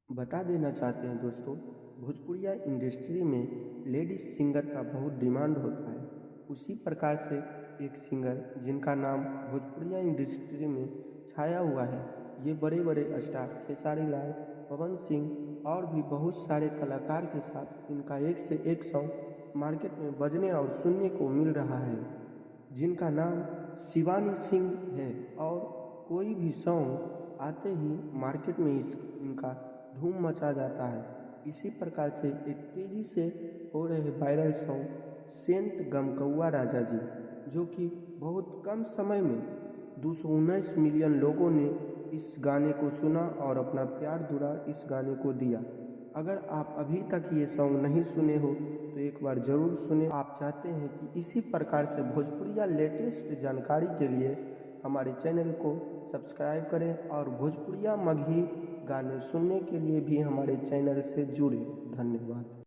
बता देना चाहते हैं दोस्तों, भोजपुरिया इंडस्ट्री में लेडीज सिंगर का बहुत डिमांड होता है। उसी प्रकार से एक सिंगर जिनका नाम भोजपुरिया इंडस्ट्री में छाया हुआ है, ये बड़े बड़े स्टार खेसारी लाल, पवन सिंह और भी बहुत सारे कलाकार के साथ इनका एक से एक सॉन्ग मार्केट में बजने और सुनने को मिल रहा है, जिनका नाम शिवानी सिंह है। और कोई भी सॉन्ग आते ही मार्केट में इनका धूम मचा जाता है। इसी प्रकार से एक तेज़ी से हो रहे वायरल सॉन्ग सेंट गमकौआ राजा जी, जो कि बहुत कम समय में 219 मिलियन लोगों ने इस गाने को सुना और अपना प्यार दुलार इस गाने को दिया। अगर आप अभी तक ये सॉन्ग नहीं सुने हो तो एक बार ज़रूर सुने। आप चाहते हैं कि इसी प्रकार से भोजपुरिया लेटेस्ट जानकारी के लिए हमारे चैनल को सब्सक्राइब करें और भोजपुरिया मगही गाने सुनने के लिए भी हमारे चैनल से जुड़े। धन्यवाद।